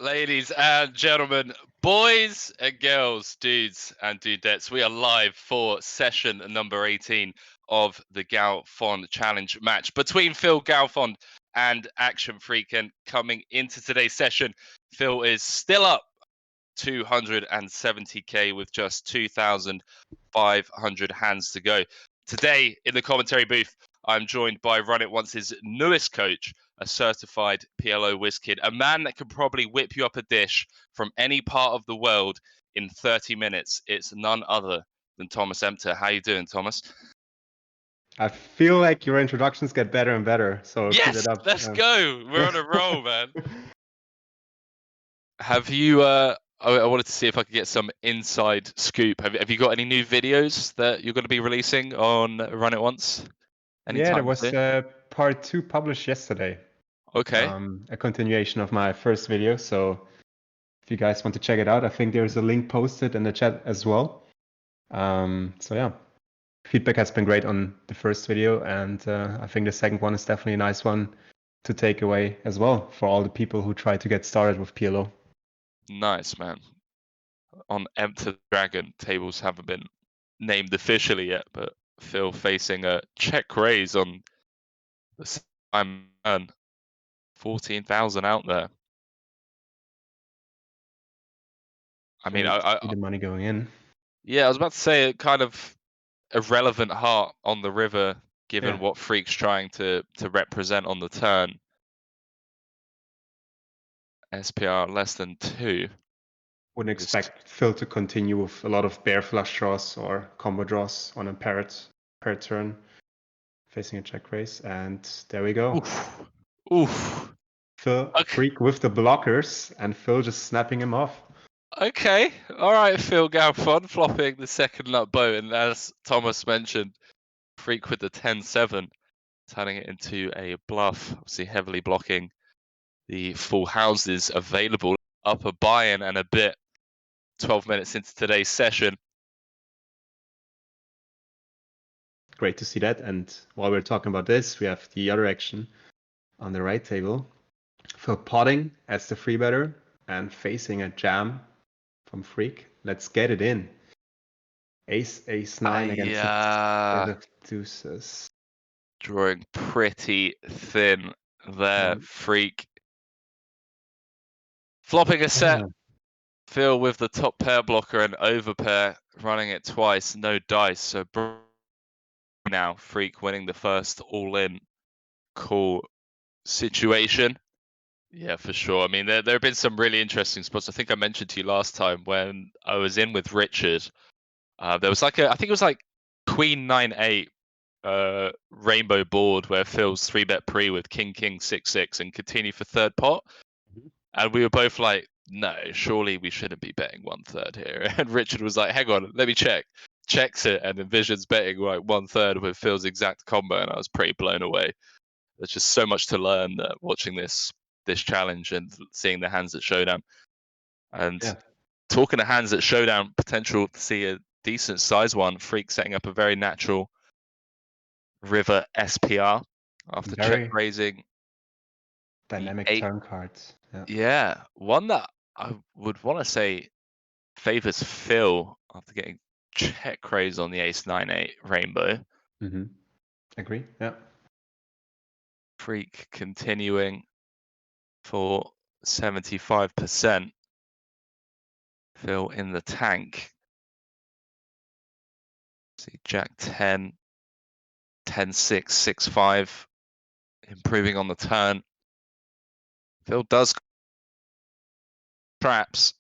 Ladies and gentlemen, boys and girls, dudes and dudettes, we are live for session number 18 of the Galfond Challenge match between Phil Galfond and Actionfreak. And coming into today's session, Phil is still up 270k with just 2,500 hands to go. Today in the commentary booth, I'm joined by Run It Once's newest coach, a certified PLO whiz kid, a man that can probably whip you up a dish from any part of the world in 30 minutes. It's none other than Thomas Emter. How you doing, Thomas? I feel like your introductions get better and better, so keep Yes, it up. let's go. We're on a roll, man. Have you? I wanted to see if I could get some inside scoop. Have you got any new videos that you're going to be releasing on Run It Once? Yeah, there Anytime was soon? part 2 published yesterday. Okay. A continuation of my first video. So if you guys want to check it out, I think there's a link posted in the chat as well. So yeah, feedback has been great on the first video, and I think the second one is definitely a nice one to take away as well for all the people who try to get started with PLO. Nice, man. On Emter Dragon, tables haven't been named officially yet, but Phil facing a check raise on the time and 14,000 out there. I mean, I see the money going in. Yeah, I was about to say a kind of irrelevant heart on the river, given Yeah. what Freak's trying to represent on the turn. SPR less than 2. Wouldn't expect Phil to continue with a lot of bear flush draws or combo draws on a pair turn, facing a check raise, and there we go. Oof. Phil Freak with the blockers, and Phil just snapping him off. Okay, all right, Phil Galfond flopping the second nut boat, and as Thomas mentioned, Freak with the 10-7, turning it into a bluff, obviously heavily blocking the full houses available. Up a buy-in and a bit, 12 minutes into today's session. Great to see that, and while we're talking about this, we have the other action on the right table. Phil potting as the free better and facing a jam from Freak. Let's get it in. Ace 9 against a set of deuces. Drawing pretty thin there, Freak. Flopping a set. Phil with the top pair blocker and overpair, running it twice, no dice. So now Freak winning the first all-in call situation. Yeah, for sure. I mean, there have been some really interesting spots. I think I mentioned to you last time when I was in with Richard. There was like I think it was like Queen 9-8 rainbow board where Phil's 3-bet pre with King 6-6 and continue for third pot. And we were both like, no, surely we shouldn't be betting 1/3 here. And Richard was like, hang on, let me check. Checks it and envisions betting like 1/3 with Phil's exact combo, and I was pretty blown away. There's just so much to learn watching this challenge and seeing the hands at Showdown. And talking to hands at Showdown, potential to see a decent size one. Freak setting up a very natural river SPR after check raising. Dynamic turn cards. Yeah, one that I would want to say favors Phil after getting check raise on the Ace 9-8 rainbow. Agree. Yeah. Freak continuing for 75%. Phil in the tank. See Jack 10, 10-6, 6-5, improving on the turn. Phil does traps.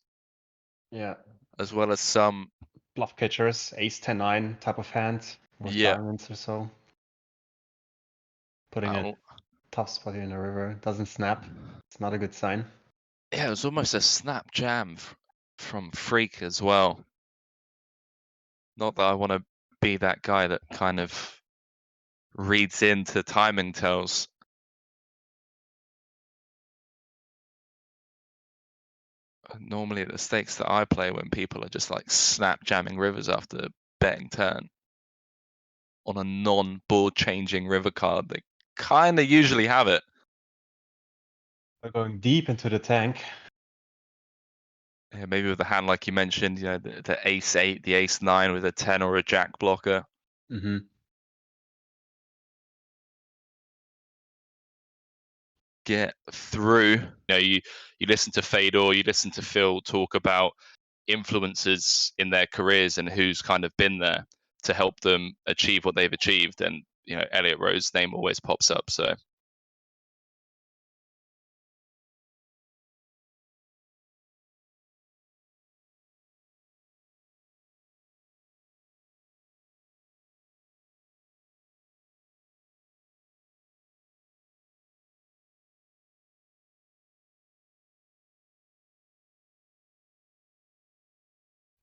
Yeah. As well as some bluff catchers, Ace 10-9 type of hand with diamonds or so. Putting a tough spot here in the river. Doesn't snap. It's not a good sign. Yeah, it was almost a snap jam from Freak as well. Not that I want to be that guy that kind of reads into timing tells. Normally at the stakes that I play, when people are just like snap jamming rivers after betting turn on a non-board changing river card, they kind of usually have it. We're going deep into the tank. Yeah, maybe with a hand like you mentioned, the ace 8, the ace 9 with a 10 or a jack blocker. Mm-hmm. Get through. You listen to Fedor, you listen to Phil talk about influences in their careers and who's kind of been there to help them achieve what they've achieved. And Elliot Rose's name always pops up. So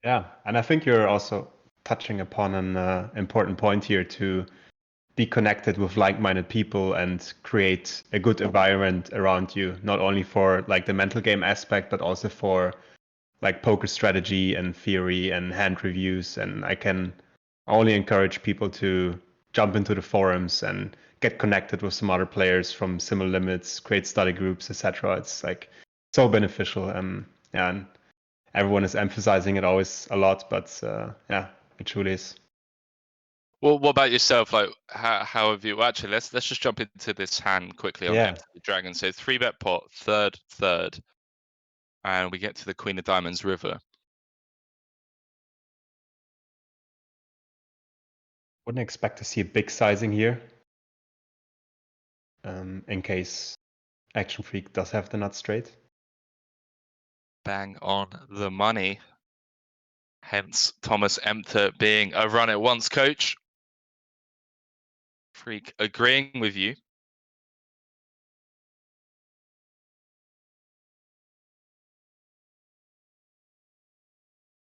Yeah, and I think you're also touching upon an important point here to be connected with like-minded people and create a good environment around you, not only for like the mental game aspect, but also for like poker strategy and theory and hand reviews. And I can only encourage people to jump into the forums and get connected with some other players from similar limits, create study groups, etc. It's like so beneficial. Yeah, and everyone is emphasizing it always a lot, but yeah, it truly is. well, what about yourself? Like, how have you? Well, actually, let's just jump into this hand quickly on Yeah. Emter the Dragon. So 3-bet pot, third, and we get to the Queen of Diamonds river. Wouldn't expect to see a big sizing here, in case Actionfreak does have the nut straight. Bang on the money. Hence Thomas Emter being a run at once coach. Freak agreeing with you.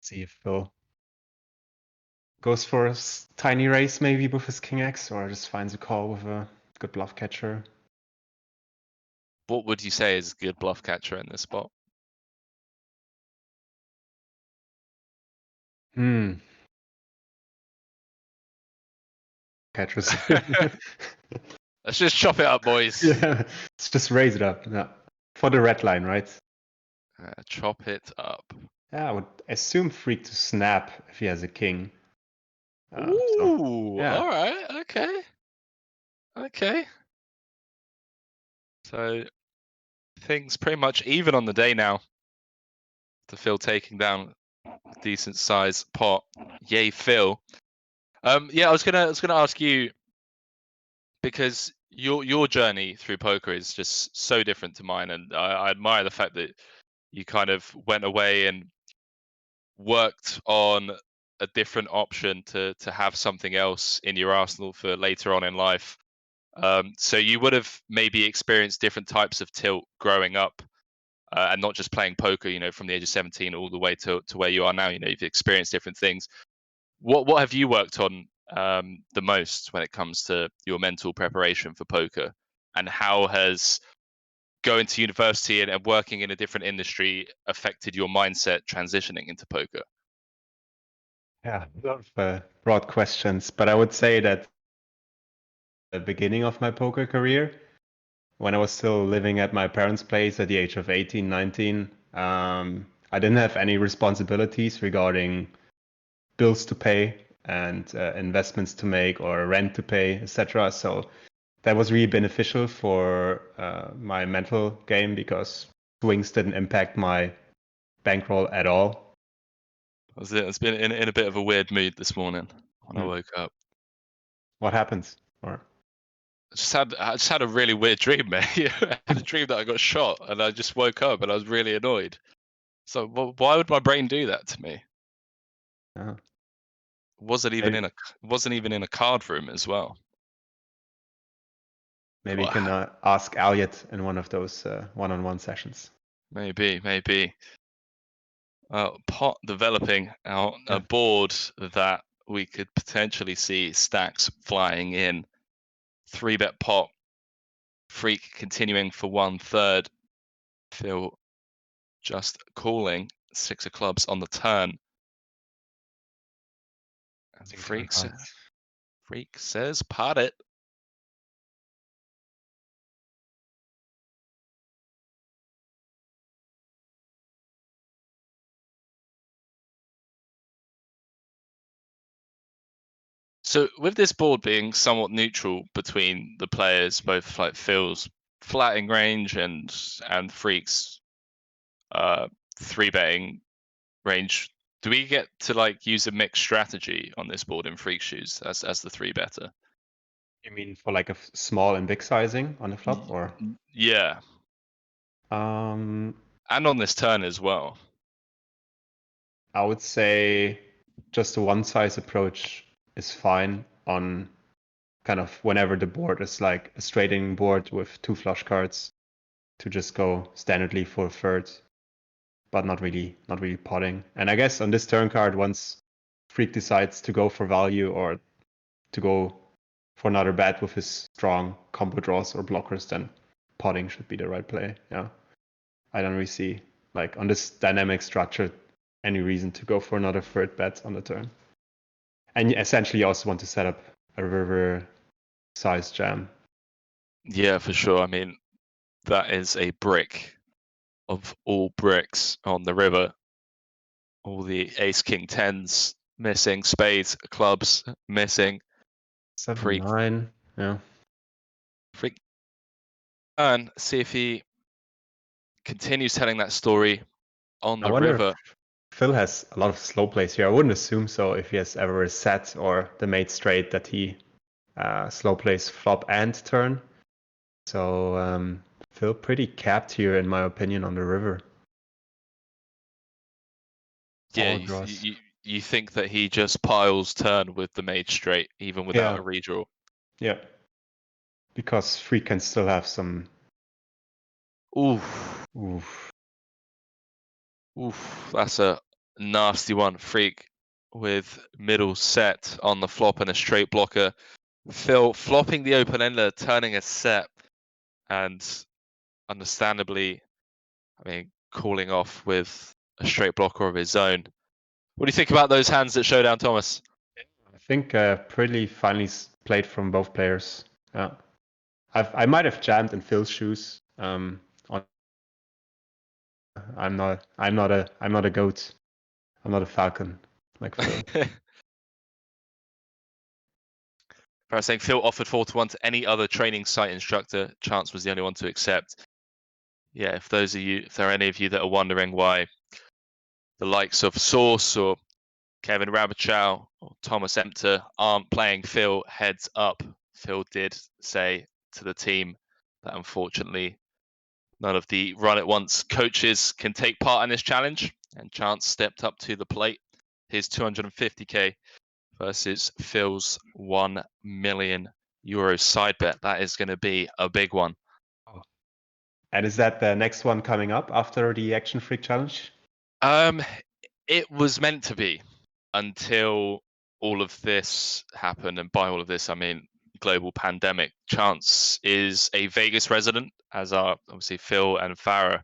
See if Phil goes for a tiny raise maybe with his King X, or just finds a call with a good bluff catcher. What would you say is a good bluff catcher in this spot? Catchers. Let's just chop it up, boys. Yeah, let's just raise it up. Yeah. For the red line, right? Chop it up. Yeah, I would assume Freak to snap if he has a king. Ooh, yeah. all right, okay. So things pretty much even on the day now. To Phil taking down a decent size pot. Yay, Phil. Yeah, I was gonna ask you, because your journey through poker is just so different to mine, and I admire the fact that you kind of went away and worked on a different option to have something else in your arsenal for later on in life. So you would have maybe experienced different types of tilt growing up, and not just playing poker. From the age of 17 all the way to where you are now. You've experienced different things. What have you worked on the most when it comes to your mental preparation for poker, and how has going to university and working in a different industry affected your mindset transitioning into poker? Yeah, a lot of broad questions, but I would say that the beginning of my poker career, when I was still living at my parents' place at the age of 18, 19, I didn't have any responsibilities regarding bills to pay and investments to make or rent to pay, etc. So that was really beneficial for my mental game because swings didn't impact my bankroll at all. It's been in a bit of a weird mood this morning when I Hmm. woke up. What happens? Or I just had a really weird dream, mate. I had a dream that I got shot, and I just woke up and I was really annoyed. So why would my brain do that to me? uh, Wasn't even maybe, in a card room as well. maybe you God, can ask Elliot in one of those one-on-one sessions. maybe. Pot developing out Yeah. a board that we could potentially see stacks flying in. 3-bet pot. Freak continuing for 1/3. Phil just calling 6 of clubs on the turn. And Freak says pot it. So with this board being somewhat neutral between the players, both like Phil's flatting range and Freak's 3-betting range, do we get to like use a mixed strategy on this board in Freak shoes as the 3-better? You mean for like a small and big sizing on the flop, or? Yeah, Um, and on this turn as well. I would say just a one size approach is fine on kind of whenever the board is like a straight inning board with 2 flush cards, to just go standardly for a third, but not really potting. And I guess on this turn card, once Freak decides to go for value or to go for another bet with his strong combo draws or blockers, then potting should be the right play. Yeah, I don't really see, like, on this dynamic structure, any reason to go for another third bet on the turn. And essentially, you also want to set up a river size jam. Yeah, for sure. I mean, that is a brick of all bricks on the river. All the ace king tens missing, spades, clubs missing. 7-9, yeah. Freak. And see if he continues telling that story on I the wonder river. if Phil has a lot of slow plays here. I wouldn't assume so if he has ever a set or the mate straight that he slow plays flop and turn. So Phil pretty capped here, in my opinion, on the river. Yeah, All draws. you think that he just piles turn with the mage straight, even without Yeah. a redraw. Yeah. Because Freak can still have some. Oof. Oof. Oof. That's a nasty one. Freak with middle set on the flop and a straight blocker. Phil flopping the open ender, turning a set, and understandably, I mean, calling off with a straight blocker of his own. What do you think about those hands at Showdown, Thomas? I think pretty finely played from both players. Yeah. I might have jammed in Phil's shoes. I'm not a goat. I'm not a falcon like Phil. I was saying Phil offered 4-1 to any other training site instructor. Chance was the only one to accept. Yeah, if there are any of you that are wondering why the likes of Source or Kevin Rabichow or Thomas Emter aren't playing Phil, heads up. Phil did say to the team that unfortunately none of the Run It Once coaches can take part in this challenge, and Chance stepped up to the plate. His 250k versus Phil's 1 million euro side bet. That is going to be a big one. And is that the next one coming up after the Actionfreak challenge? It was meant to be until all of this happened, and by all of this I mean global pandemic. Chance is a Vegas resident, as are obviously Phil and Farah,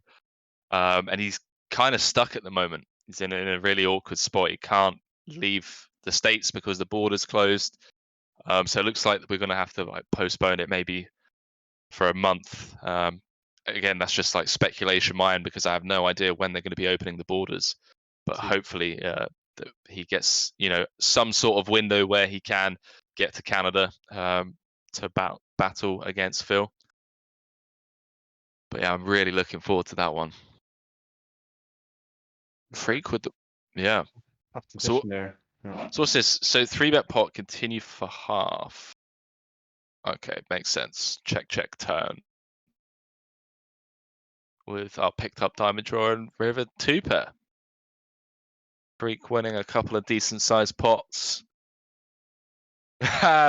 and he's kind of stuck at the moment. He's in a really awkward spot. He can't leave the States because the border's closed. So it looks like we're going to have to like postpone it maybe for a month. Again, that's just like speculation mine because I have no idea when they're going to be opening the borders. But hopefully, he gets some sort of window where he can get to Canada to battle against Phil. But yeah, I'm really looking forward to that one. Freak with the Tough So decision there. Yeah. what's this? So 3-bet pot continue for half. Okay, makes sense. Check turn. With our picked up diamond draw and river 2-pair. Freak winning a couple of decent sized pots.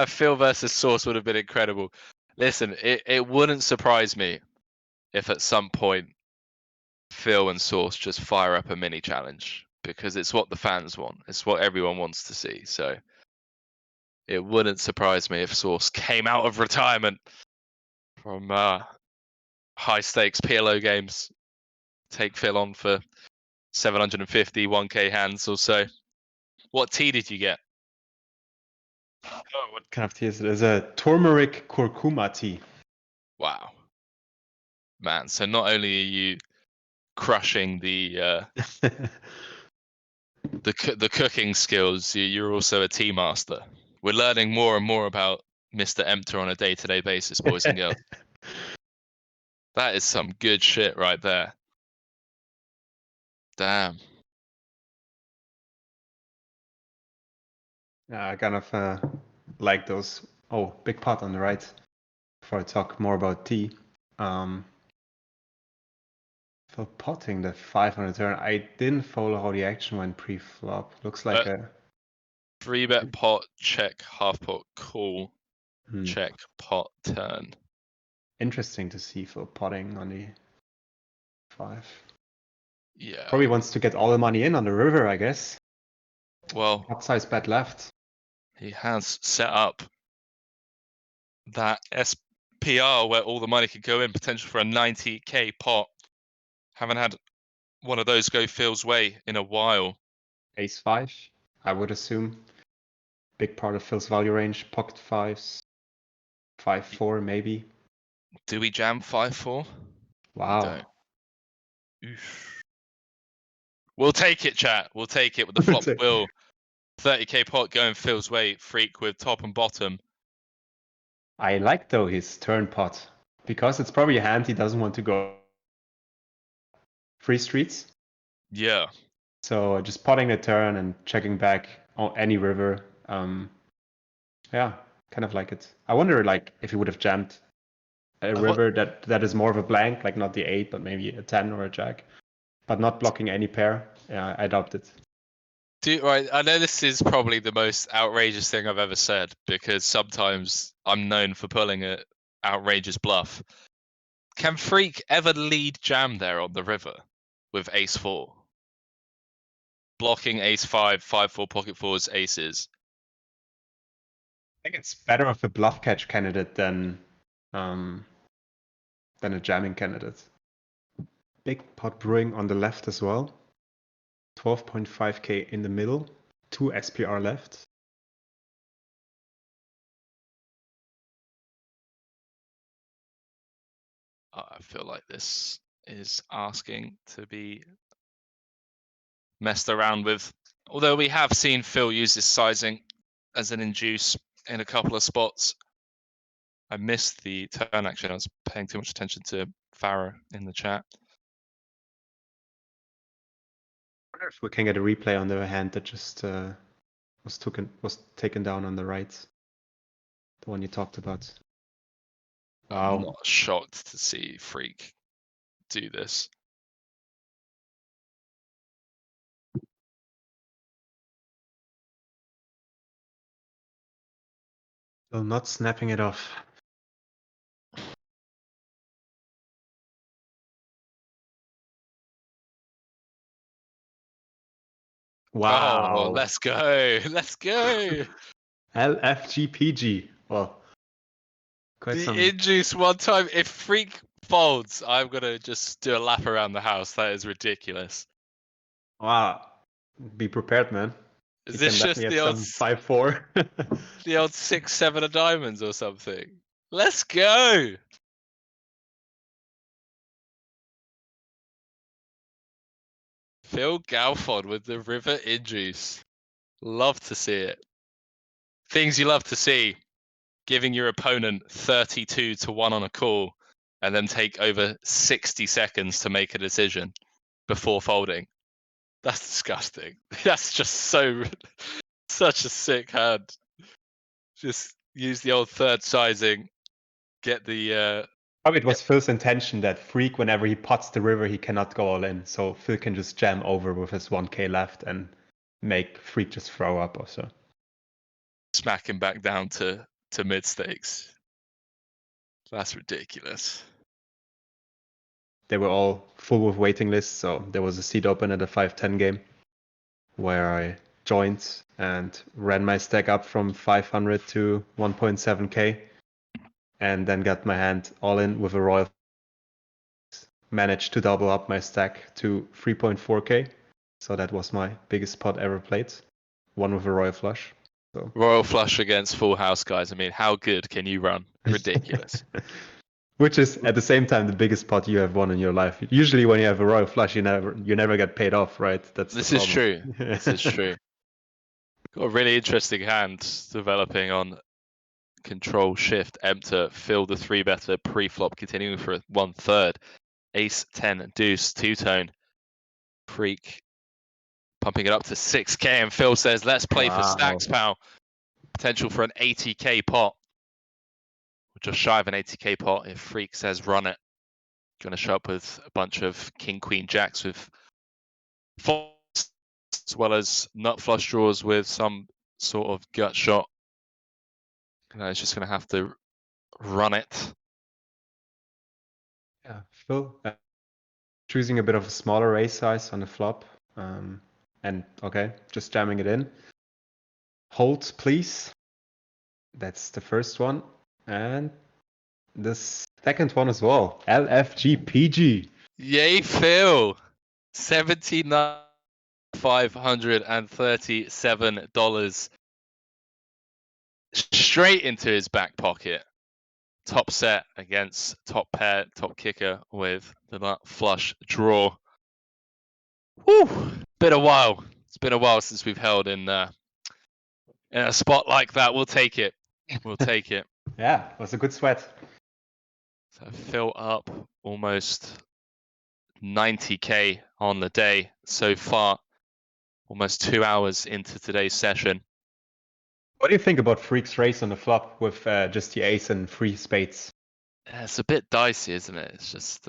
Phil versus Source would have been incredible. Listen, it wouldn't surprise me if at some point Phil and Source just fire up a mini challenge because it's what the fans want. It's what everyone wants to see. So it wouldn't surprise me if Source came out of retirement from high stakes PLO games, take Phil on for 750 1k hands or so. What tea did you get? Oh, what kind of tea is it? It's a turmeric curcuma tea. Wow, man! So not only are you crushing the cooking skills, you're also a tea master We're learning more and more about Mr. Emter on a day-to-day basis, boys and girls. That is some good shit right there. Damn. I kind of like those. Oh, big pot on the right. Before I talk more about tea. For potting the 500 turn, I didn't follow how the action went pre-flop. Looks like a 3-bet pot, check, half pot, call, hmm, check, pot, turn. interesting to see for potting on the 5. Yeah. Probably wants to get all the money in on the river, I guess. Well, Pot size bet left. he has set up that SPR where all the money could go in, potential for a 90k pot. Haven't had one of those go Phil's way in a while. Ace 5, I would assume. Big part of Phil's value range. Pocket 5s. 5-4 maybe. Do we jam 5-4? Wow. We don't. Oof. We'll take it, chat. We'll take it with the flop wheel. 30k pot going Phil's way. Freak with top and bottom. I like though his turn pot because it's probably a hand he doesn't want to go free streets. Yeah. So just potting the turn and checking back on any river. Yeah, kind of like it. I wonder like if he would have jammed a river that is more of a blank, like not the 8, but maybe a 10 or a jack, but not blocking any pair. Yeah, I doubt it. Right, I know this is probably the most outrageous thing I've ever said because sometimes I'm known for pulling an outrageous bluff. Can Freak ever lead jam there on the river with ace 4? Blocking ace 5, 5-4 pocket fours, aces. I think it's better of a bluff catch candidate than a jamming candidate. Big pot brewing on the left as well. 12.5k in the middle. 2 SPR left. I feel like this is asking to be messed around with. Although we have seen Phil use this sizing as an induce in a couple of spots. I missed the turn action. I was paying too much attention to Farah in the chat. I wonder if we can get a replay on the hand that just was taken down on the right. The one you talked about. Wow. I'm not shocked to see Freak do this. Still not snapping it off. Wow. Oh, let's go. Let's go. LFGPG. Well, quite some. The induce one time. If Freak folds, I'm going to just do a lap around the house. That is ridiculous. Wow. Be prepared, man. Is You this can just bet me the at old some 5-4? the old 6-7 of diamonds or something? Let's go. Phil Galfond with the river induce. Love to see it. Things you love to see. Giving your opponent 32-1 on a call and then take over 60 seconds to make a decision before folding. That's disgusting. That's just such a sick hand. Just use the old third sizing, get the Probably it was Phil's intention that Freak, whenever he pots the river, he cannot go all in. So Phil can just jam over with his 1k left and make Freak just throw up or so. smack him back down to mid stakes. That's ridiculous. They were all full with waiting lists, so there was a seat open at a 5-10 game where I joined and ran my stack up from 500 to 1.7k and then got my hand all in with a royal. Managed to double up my stack to 3.4k, so that was my biggest pot ever played. One with a royal flush. So Royal flush against full house, guys. I mean, how good can you run? Ridiculous. Which is at the same time the biggest pot you have won in your life. Usually when you have a royal flush, you never get paid off, right? That's this is true. This is true. Got a really interesting hand developing on control shift. Emter filled the 3-better pre-flop, continuing for 1/3. Ace 10 deuce 2-tone. Freak pumping it up to 6k, and Phil says, let's play for stacks, pal. Potential for an 80k pot. Just shy of an 80k pot if Freak says run it. Going to show up with a bunch of king, queen, jacks with as well as nut flush draws with some sort of gut shot. And it's just going to have to run it. Yeah, Phil choosing a bit of a smaller raise size on the flop. And okay, just jamming it in. Hold, please. That's the first one. And the second one as well. LFGPG. Yay, Phil! $79,537 straight into his back pocket. Top set against top pair, top kicker with the nut flush draw. Woo! Been a while. It's been a while since we've held in a spot like that. We'll take it. We'll take it. Yeah, it was a good sweat. So Phil up almost 90k on the day so far. Almost 2 hours into today's session. What do you think about Freak's race on the flop with just the ace and 3 spades? It's a bit dicey, isn't it? It's just.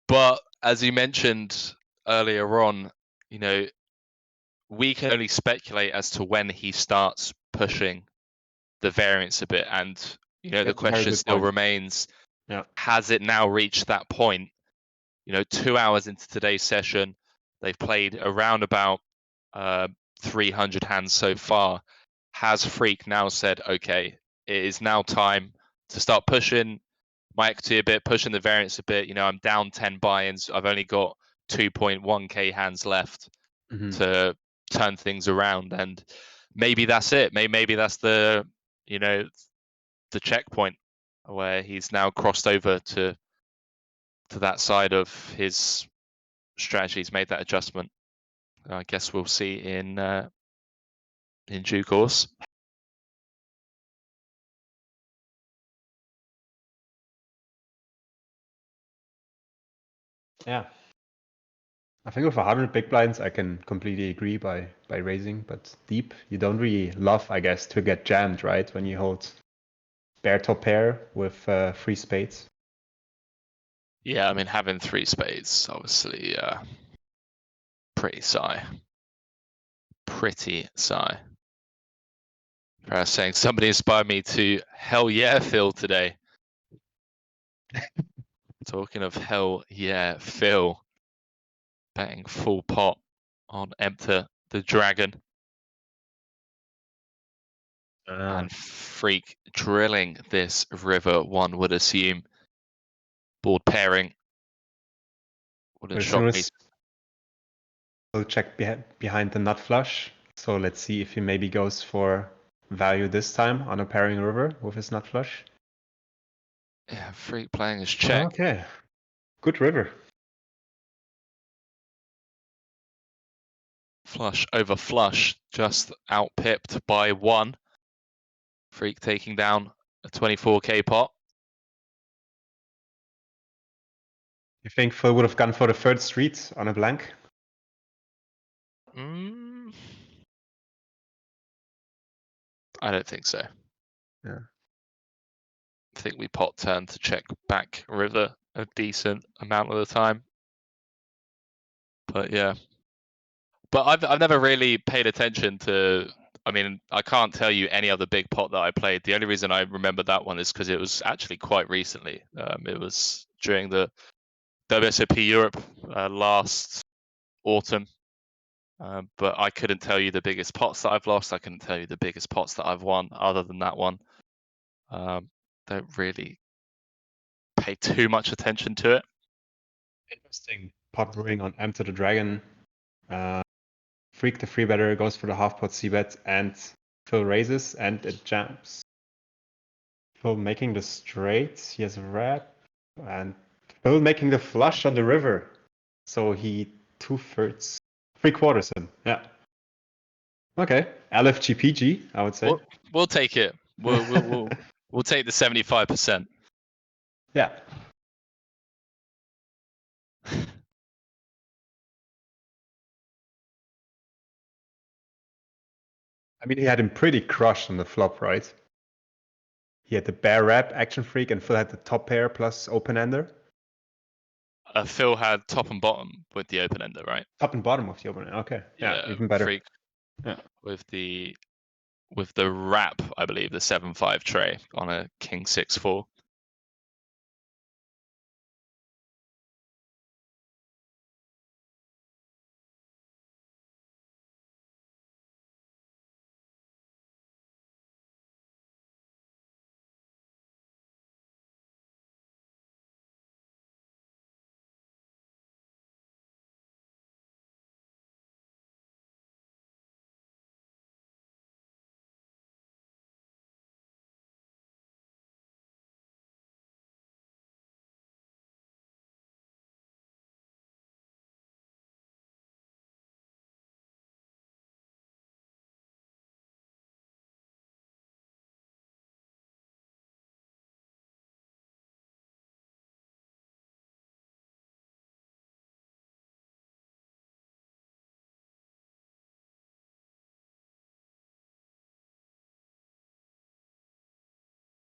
But as you mentioned earlier on, you know, we can only speculate as to when he starts pushing the variance a bit, and you know, the question still remains: has it now reached that point? You know, 2 hours into today's session, they've played around about 300 hands so far. Has Freak now said, okay, it is now time to start pushing my equity a bit, pushing the variance a bit? You know, I'm down 10 buy-ins. I've only got 2.1k hands left to turn things around, and maybe that's it. Maybe that's the, you know, the checkpoint where he's now crossed over to that side of his strategy. He's made that adjustment. I guess we'll see in due course. Yeah. I think with 100 big blinds, I can completely agree by raising, but deep, you don't really love, I guess, to get jammed, right? When you hold pair top pair with 3 spades. Yeah, I mean, having 3 spades, obviously, pretty sigh. Pretty sigh. Saying somebody inspired me to hell yeah Phil today. Talking of hell yeah Phil, betting full pot on Emter the Dragon. And Freak drilling this river, one would assume. Board pairing. Wouldn't shock me. We'll check behind the nut flush. So let's see if he maybe goes for value this time on a pairing river with his nut flush. Yeah, Freak playing his check. Okay, good river. Flush over flush, just outpipped by 1. Freak taking down a 24k pot. You think Phil would have gone for the third street on a blank? I don't think so. Yeah. I think we pot turn to check back river a decent amount of the time. But yeah. But I've never really paid attention to. I mean, I can't tell you any other big pot that I played. The only reason I remember that one is because it was actually quite recently. It was during the WSOP Europe last autumn. But I couldn't tell you the biggest pots that I've lost. I couldn't tell you the biggest pots that I've won other than that one. Don't really pay too much attention to it. Interesting pot brewing on Emter the Dragon. Freak the 3-better goes for the half pot c-bet and Phil raises and it jams. Phil making the straight, he has a red, and Phil making the flush on the river. So he 2/3, 3/4 him, yeah. Okay, LFGPG, I would say. We'll take it. We'll take the 75%. Yeah. I mean, he had him pretty crushed on the flop, right? He had the bear wrap, Actionfreak, and Phil had the top pair plus open ender. Phil had top and bottom with the open ender, right? Top and bottom of the open ender. Okay. Yeah, even better. Freak Yeah. with the wrap, I believe, the 7-5 tray on a king 6-4.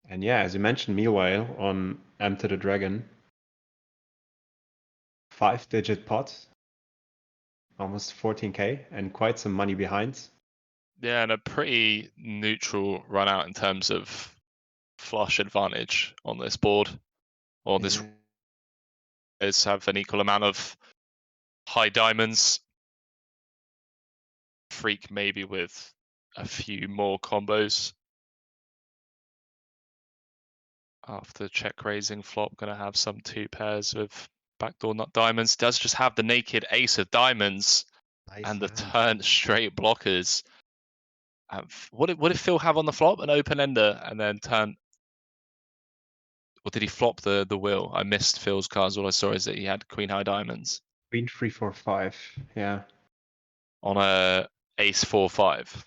And yeah, as you mentioned, meanwhile, on Emter the Dragon, 5-digit pot, almost 14k, and quite some money behind. Yeah, and a pretty neutral run out in terms of flush advantage on this board. Or this is have an equal amount of high diamonds. Freak maybe with a few more combos. After check raising flop, gonna have some 2 pairs of backdoor nut diamonds. Does just have the naked ace of diamonds and the turn straight blockers. What did Phil have on the flop? An open ender and then turn. Or did he flop the wheel? I missed Phil's cards. All I saw is that he had queen high diamonds Queen 3 4 5. Yeah. on a ace 4-5.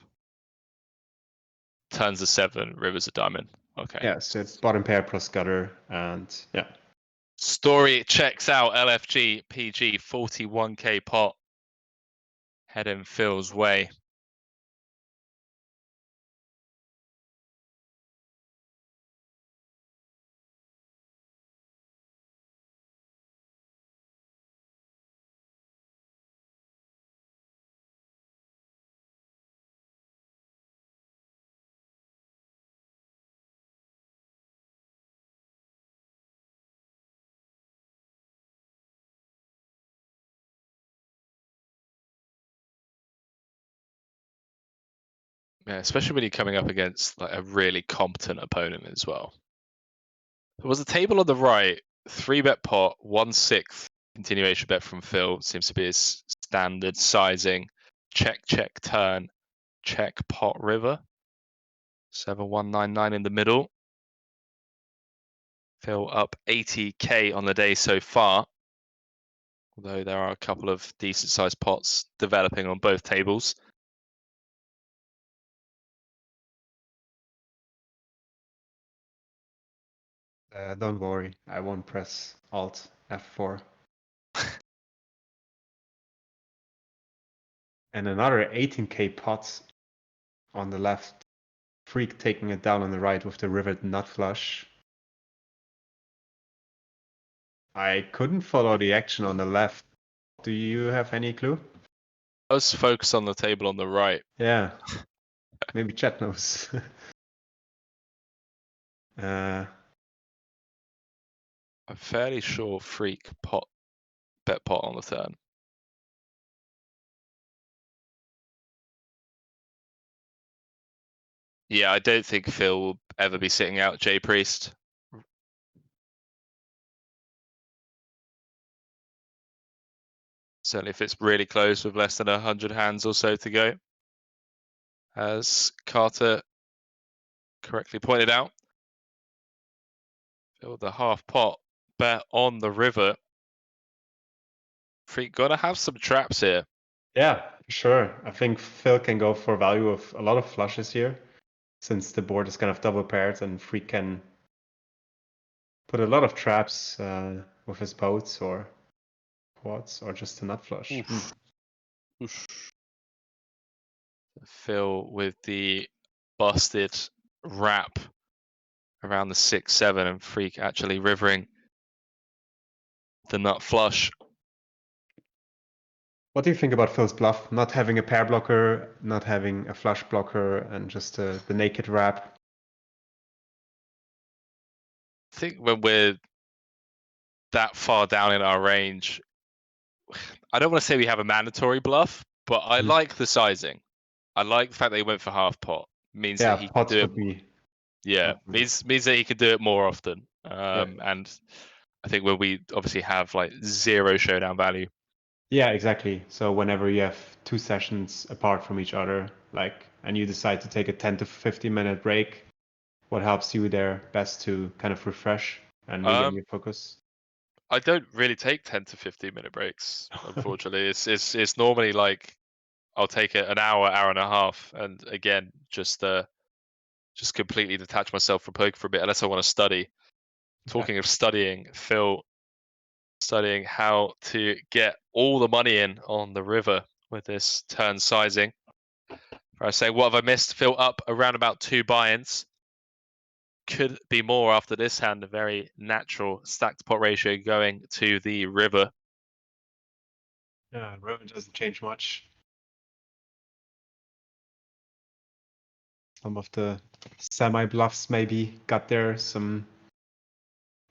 Turns a 7, rivers a diamond. Okay. Yeah, so bottom pair plus gutter, and yeah. Story checks out. LFG PG 41k pot. Heading Phil's way. Yeah, especially when you're coming up against like a really competent opponent as well. There was a table on the right, 3-bet pot, 1/6 continuation bet from Phil. Seems to be his standard sizing. Check, check, turn, check, pot, river. 7199 in the middle. Phil up 80k on the day so far. Although there are a couple of decent sized pots developing on both tables. Don't worry, I won't press Alt F4. And another 18k pot on the left. Freak taking it down on the right with the rivered nut flush. I couldn't follow the action on the left. Do you have any clue? Let's focus on the table on the right. Yeah, maybe chat knows. I'm fairly sure Freak bet pot on the turn. Yeah, I don't think Phil will ever be sitting out J Priest. Certainly if it's really close with less than 100 hands or so to go. As Carter correctly pointed out. Phil the half pot bet on the river. Freak gotta have some traps here. Yeah, Sure. I think Phil can go for value of a lot of flushes here, since the board is kind of double paired and Freak can put a lot of traps with his boats or quads or just a nut flush. Oof. Oof. Phil with the busted wrap around the 6-7 and Freak actually rivering the nut flush. What do you think about Phil's bluff? Not having a pair blocker, not having a flush blocker, and just the naked wrap. I think when we're that far down in our range, I don't want to say we have a mandatory bluff, but I Mhm. like the sizing. I like the fact that he went for half pot. Means that Yeah, he can pots do it. would be. Yeah, means that he can do it more often. And I think when we obviously have like 0 showdown value. Yeah, exactly. So whenever you have 2 sessions apart from each other, like, and you decide to take a 10 to 15-minute break, what helps you there best to kind of refresh and regain your focus? I don't really take 10 to 15-minute breaks, unfortunately. It's normally like I'll take an hour, hour and a half, and again, just completely detach myself from poker for a bit, unless I want to study. Talking of studying, Phil studying how to get all the money in on the river with this turn sizing. I say, what have I missed? Phil up around about 2 buy-ins. Could be more after this hand. A very natural stacked pot ratio going to the river. Yeah, river doesn't change much. Some of the semi bluffs maybe got there, some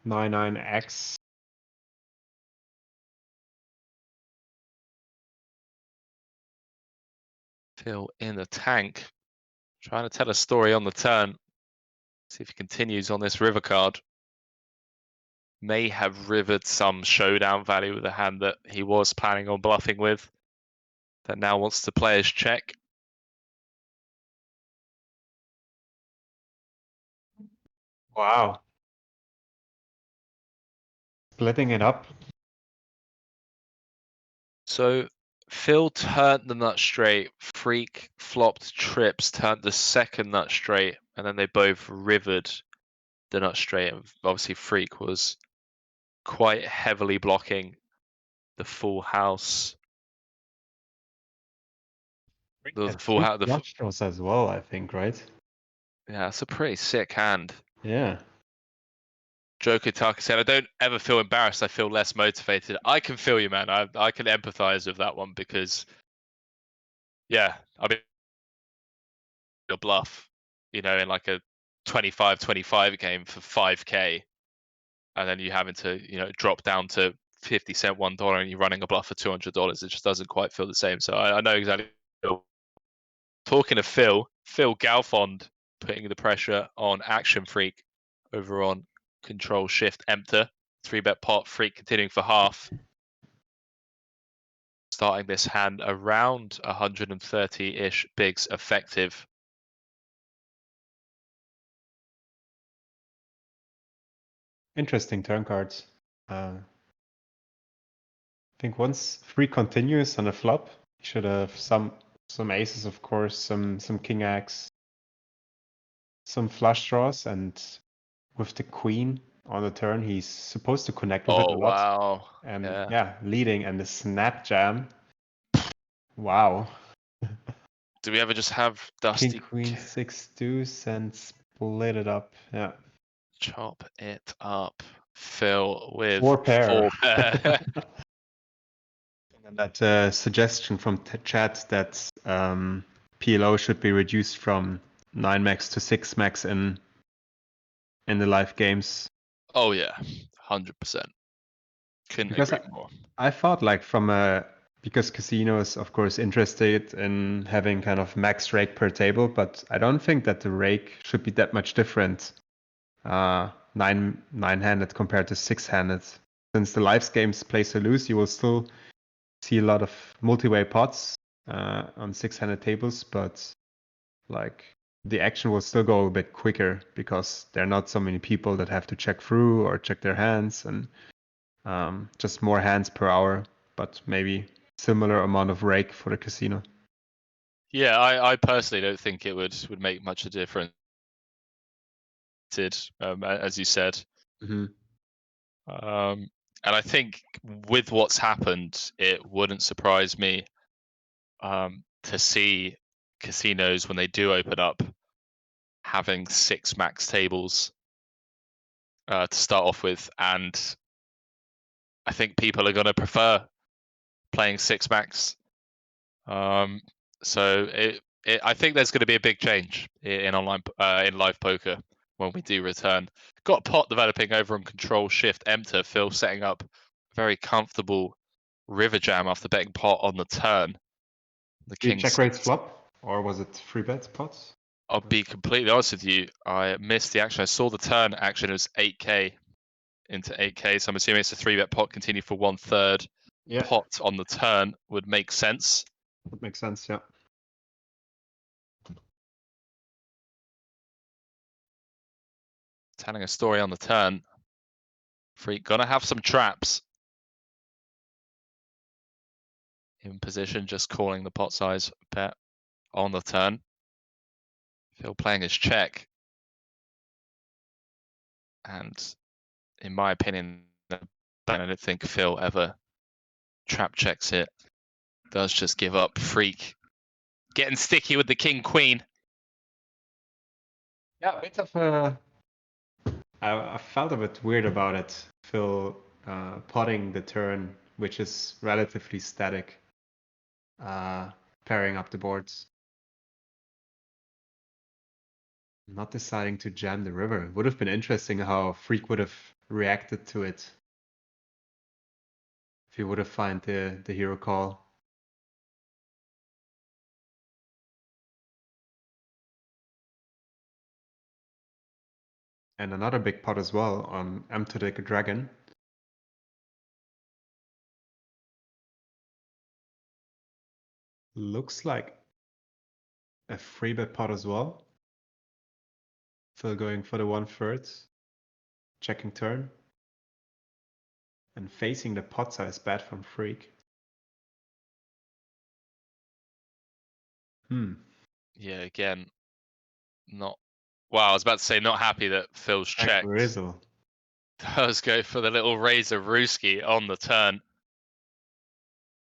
9-9x. Phil in the tank, trying to tell a story on the turn. See if he continues on this river card. May have rivered some showdown value with a hand that he was planning on bluffing with, that now wants to play his check. Wow. Splitting it up. So Phil turned the nut straight, Freak flopped trips, turned the second nut straight, and then they both rivered the nut straight. And obviously Freak was quite heavily blocking the full house. The full house. Flush draws as well, I think, right? Yeah, it's a pretty sick hand. Yeah. Joker Taka said, I don't ever feel embarrassed. I feel less motivated. I can feel you, man. I can empathize with that one because, yeah, I mean, your bluff, in like a 25-25 game for 5K, and then you having to, drop down to 50 cent $1 and you're running a bluff for $200. It just doesn't quite feel the same. So I know exactly. Talking of Phil Galfond putting the pressure on Actionfreak over on Control Shift Emter. 3-bet pot, Freak continuing for half. Starting this hand around 130-ish bigs effective. Interesting turn cards. I think once Freak continues on a flop, he should have some aces, of course, some king X, some flush draws, and with the queen on the turn, he's supposed to connect with it a Oh, lot. wow. And Yeah. leading and the snap jam. Wow. Do we ever just have Dusty King, queen, 6 deuce and split it up. Yeah. chop it up? Phil with 4 pair. 4 pair. And that suggestion from chat that PLO should be reduced from 9 max to 6 max in the live games. Oh, yeah. 100%. Couldn't Because agree more. I thought like because casinos of course interested in having kind of max rake per table, but I don't think that the rake should be that much different. Nine-handed compared to 6-handed. Since the live games play so loose, you will still see a lot of multi-way pots on 6-handed tables, but like the action will still go a bit quicker because there are not so many people that have to check through or check their hands, and just more hands per hour. But maybe similar amount of rake for the casino. Yeah, I personally don't think it would make much a difference. As you said. Mm-hmm. And I think with what's happened, it wouldn't surprise me to see casinos when they do open up having 6 max tables to start off with, and I think people are going to prefer playing 6 max. So I think there's going to be a big change in online in live poker when we do return. Got a pot developing over on control shift Emter. Phil setting up a very comfortable river jam after betting pot on the turn. The Did you king. check raise flop, or was it free bet pots? I'll be completely honest with you. I missed the action. I saw the turn action. It was 8k into 8k. So I'm assuming it's a 3-bet pot. Continue for 1/3. Yeah, Pot on the turn would make sense. that makes sense. Yeah. Telling a story on the turn. Freak gonna have some traps. In position, just calling the pot size bet on the turn. Phil playing his check. And in my opinion, I don't think Phil ever trap checks it. Does just give up. Freak getting sticky with the king queen. Yeah, a bit of a. I felt a bit weird about it. Phil potting the turn, which is relatively static, pairing up the boards. Not deciding to jam the river. Would have been interesting how Freak would have reacted to it. If he would have found the hero call. And another big pot as well on Emter the Dragon. Looks like a free bet pot as well. Phil going for the 1/3. Checking turn. And facing the pot size bet from Freak. Yeah, again, not. Wow, I was about to say not happy that Phil's checked. Rizzle. Does go for the little razor Rooski on the turn.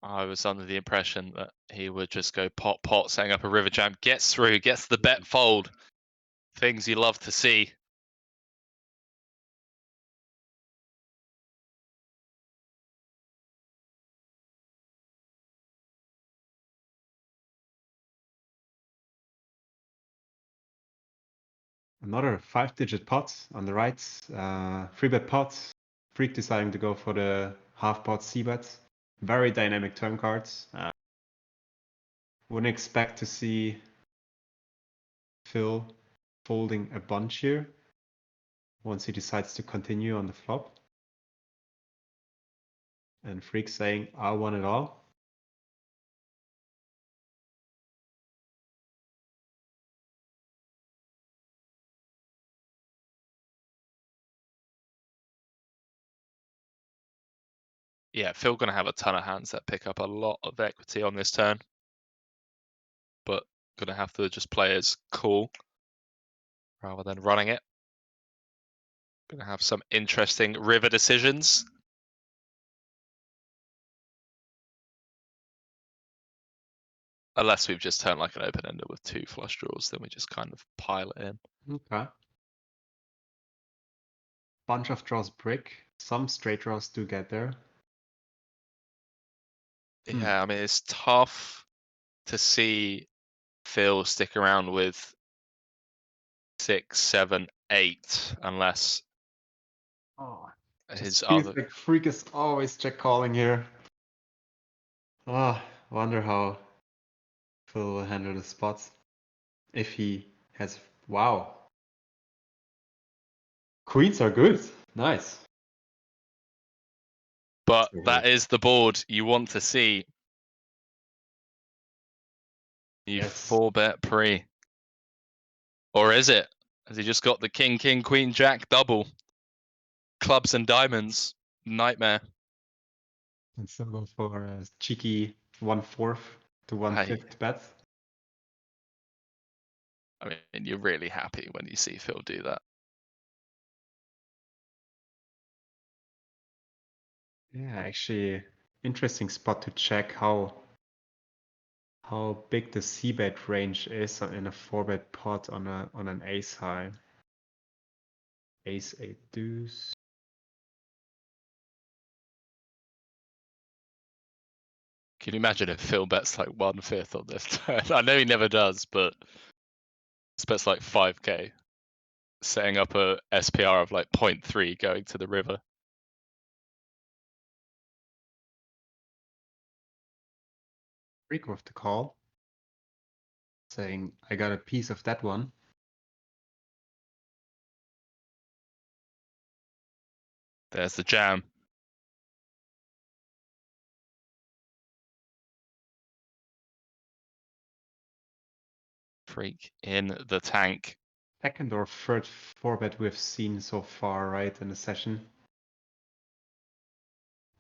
I was under the impression that he would just go pot, setting up a river jam, gets through, gets the bet fold. Things you love to see. Another 5-digit pot on the right. 3-bet pot. Freak deciding to go for the half pot c-bet. Very dynamic turn cards. Wouldn't expect to see Phil folding a bunch here once he decides to continue on the flop. And Freak saying, I want it all. Yeah, Phil gonna have a ton of hands that pick up a lot of equity on this turn. But gonna have to just play as cool rather than running it. Gonna have some interesting river decisions. Unless we've just turned like an open ender with 2 flush draws, then we just kind of pile it in. Okay. Bunch of draws brick. Some straight draws do get there. Yeah, I mean, it's tough to see Phil stick around with 6, 7, 8, unless his Feels other. like Freak is always check calling here. Wonder how Phil will handle the spots. If he has. Wow. Queens are good. Nice. But that is the board you want to see. You Yes. 4-bet pre. Or is it? Has he just got the king, king, queen, jack double? Clubs and diamonds. Nightmare. And still go for a cheeky 1/4 to 1/5 bet. I mean, you're really happy when you see Phil do that. Yeah, actually, interesting spot to check how big the c-bet range is in a 4-bet pot on an ace high. Ace 8 deuce. Can you imagine if Phil bets like 1/5 on this turn? I know he never does, but he bets like 5k, setting up a SPR of like 0.3 going to the river. Freak with the call, saying, I got a piece of that one. There's the jam. Freak in the tank. Second or third 4-bet we've seen so far, right, in the session.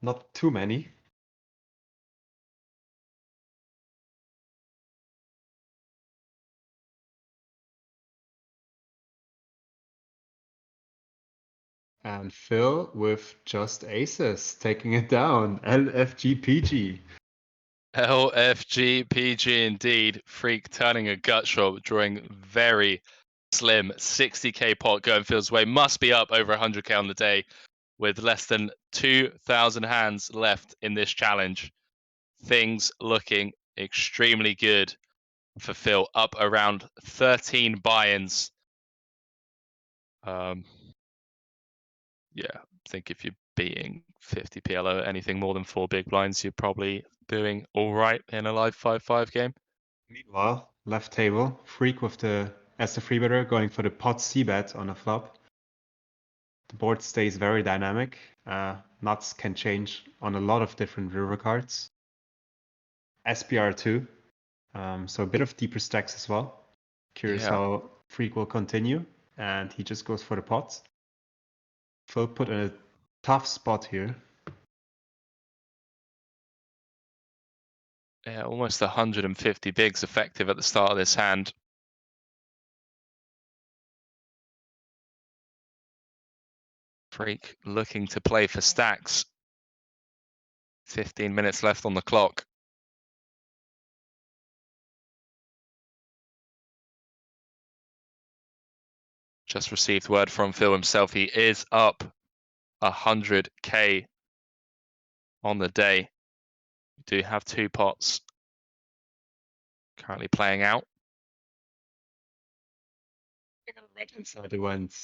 Not too many. And Phil with just aces, taking it down. LFGPG. LFGPG indeed. Freak turning a gut shot, drawing very slim 60k pot going Phil's way. Must be up over 100k on the day with less than 2,000 hands left in this challenge. Things looking extremely good for Phil, up around 13 buy-ins. Yeah, I think if you're beating 50 PLO, anything more than 4 big blinds, you're probably doing all right in a live 5-5 game. Meanwhile, left table, Freak with as the free better going for the pot c-bet on a flop. The board stays very dynamic. Nuts can change on a lot of different river cards. SPR too, so a bit of deeper stacks as well. Curious how Freak will continue, and he just goes for the pots. Phil put in a tough spot here. Yeah, almost 150 bigs effective at the start of this hand. Freak looking to play for stacks. 15 minutes left on the clock. Just received word from Phil himself. He is up 100k on the day. We do have 2 pots currently playing out. Right inside it went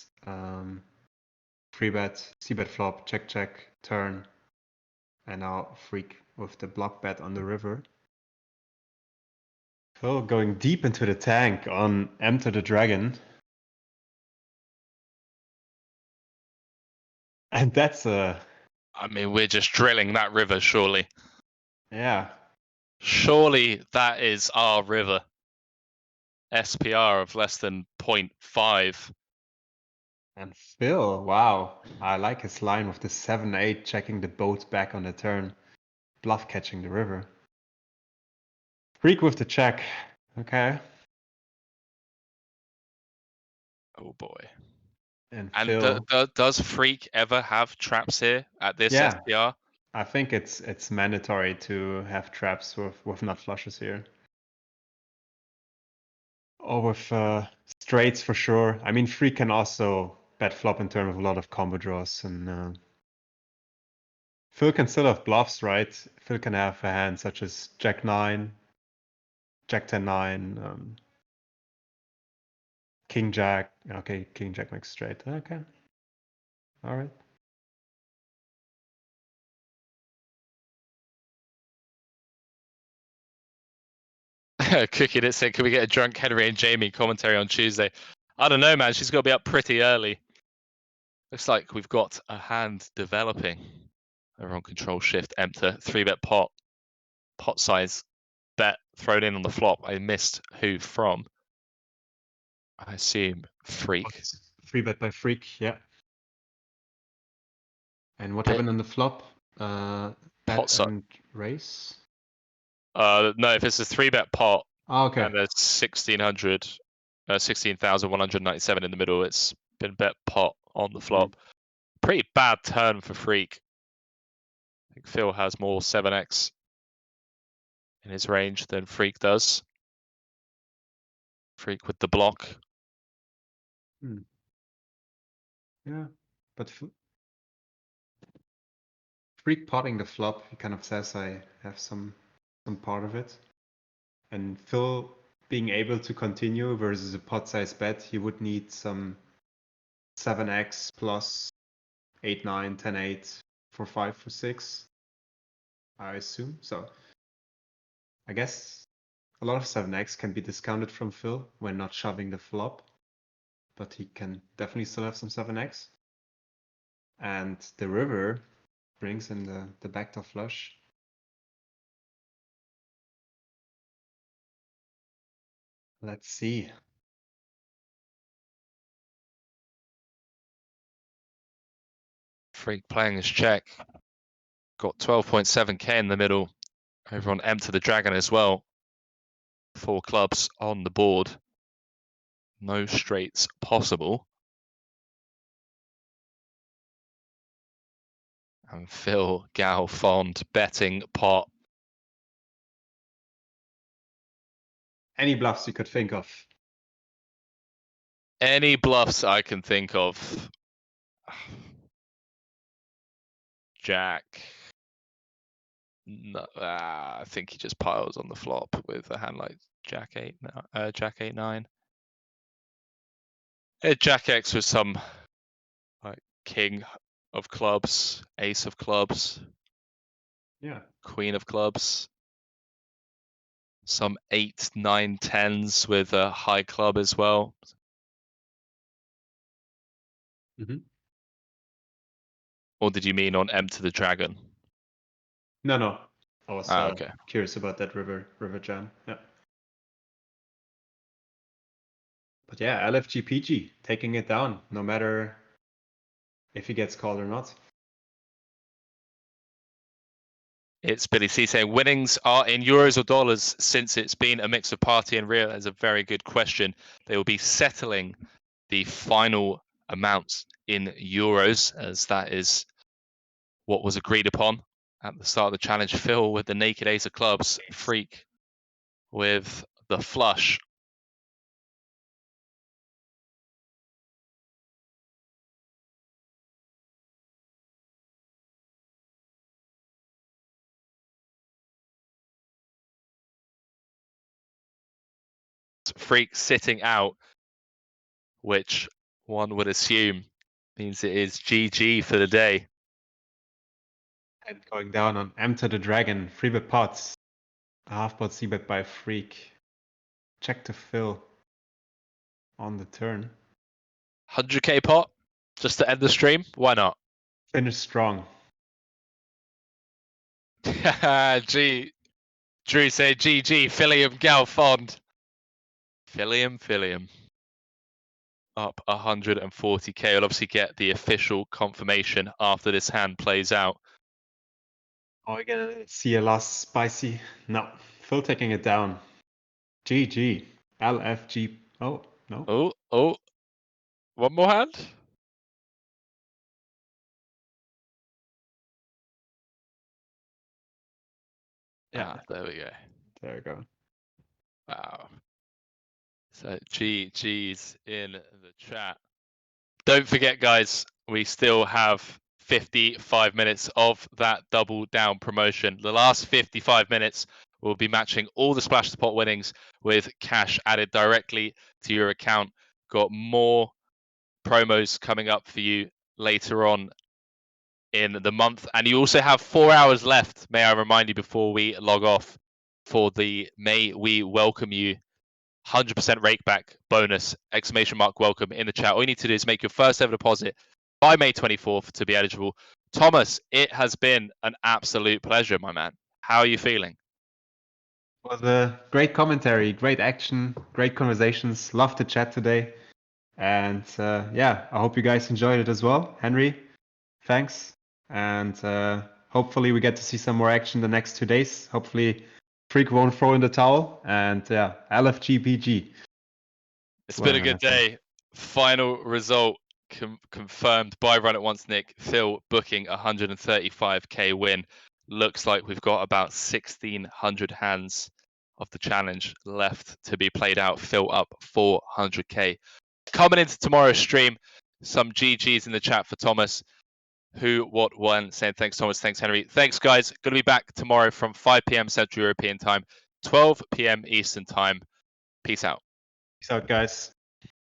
free bet, c-bet flop, check, turn, and now Freak with the block bet on the river. Phil going deep into the tank on Emter the Dragon. And that's I mean, we're just drilling that river, surely. Yeah. Surely that is our river. SPR of less than 0.5. And Phil, wow. I like his line with the 7-8 checking the boat back on the turn. Bluff catching the river. Freak with the check. Okay. Oh boy. And And Phil. does Freak ever have traps here at this SPR? I think it's mandatory to have traps with nut flushes here. Or with straights for sure. I mean, Freak can also bet flop in turn with a lot of combo draws, and Phil can still have bluffs, right? Phil can have a hand such as Jack 9, Jack 10-9, King Jack. Okay, King Jack makes straight. Okay. All right. Cookie that said, can we get a drunk Henry and Jamie commentary on Tuesday? I don't know, man. She's got to be up pretty early. Looks like we've got a hand developing. Over on control shift, Emter, 3-bet pot. Pot size bet thrown in on the flop. I missed who from. I assume Freak. 3-bet by Freak, yeah. And what happened on the flop? pot size. and race. No, if it's a 3-bet pot Oh, okay. and there's 16,197 in the middle, it's been bet pot on the flop. Pretty bad turn for Freak. I think Phil has more 7x in his range than Freak does. Freak with the block. Yeah, but Freak potting the flop, he kind of says I have some part of it. And Phil being able to continue versus a pot size bet, he would need some 7x plus 8, 9, 10, 8 for 5 for 6, I assume. So I guess a lot of 7x can be discounted from Phil when not shoving the flop, but he can definitely still have some 7x. And the river brings in the backdoor flush. Let's see. Freak playing his check. Got 12.7k in the middle. Over on Emter the Dragon as well. 4 clubs on the board. No straights possible. And Phil Galfond betting pot. Any bluffs you could think of. Any bluffs I can think of. Jack. No, I think he just piles on the flop with a hand like Jack 8, Jack 8, 9. Jack X with some like king of clubs, ace of clubs, Yeah. queen of clubs. Some 8, 9, 10s with a high club as well. Or did you mean on Emter the Dragon? No. I was Okay. curious about that river jam. Yeah. But yeah, LFGPG taking it down, no matter if he gets called or not. It's Billy C saying winnings are in euros or dollars since it's been a mix of party and real. That's a very good question. They will be settling the final amounts in euros, as that is what was agreed upon at the start of the challenge. Phil with the naked ace of clubs, Freak with the flush. Freak sitting out, which one would assume means it is GG for the day. And going down on Emter the Dragon, 3-bet pots. A half-pot c-bet by Freak. Check to Phil on the turn. 100k pot, just to end the stream. Why not? Finish strong. Drew said GG, Philium Galfond. Philium. Up 140k. We'll obviously get the official confirmation after this hand plays out. Are we gonna see a last spicy? No. Phil taking it down. GG. LFG. Oh, no. Oh. One more hand? Yeah, there we go. There we go. Wow. So GG's in the chat. Don't forget, guys, we still have 55 minutes of that double down promotion. The last 55 minutes will be matching all the Splash the Pot winnings with cash added directly to your account. Got more promos coming up for you later on in the month. And you also have 4 hours left, may I remind you, before we log off for the May We Welcome You 100% rake back bonus, ! Welcome in the chat. All you need to do is make your first ever deposit by May 24th to be eligible. Thomas, it has been an absolute pleasure, my man. How are you feeling? It was a great commentary, great action, great conversations. Loved the chat today. And yeah, I hope you guys enjoyed it as well. Henry, thanks. And hopefully we get to see some more action the next 2 days. Hopefully Freak won't throw in the towel, and yeah, LFGPG. It's been a good day. Final result confirmed by Run It Once Nick. Phil booking 135k win. Looks like we've got about 1,600 hands of the challenge left to be played out. Phil up 400k. Coming into tomorrow's stream, some GGs in the chat for Thomas. Who, what, when, saying thanks, Thomas. Thanks, Henry. Thanks, guys. Going to be back tomorrow from 5 p.m. Central European time, 12 p.m. Eastern time. Peace out. Peace out, guys.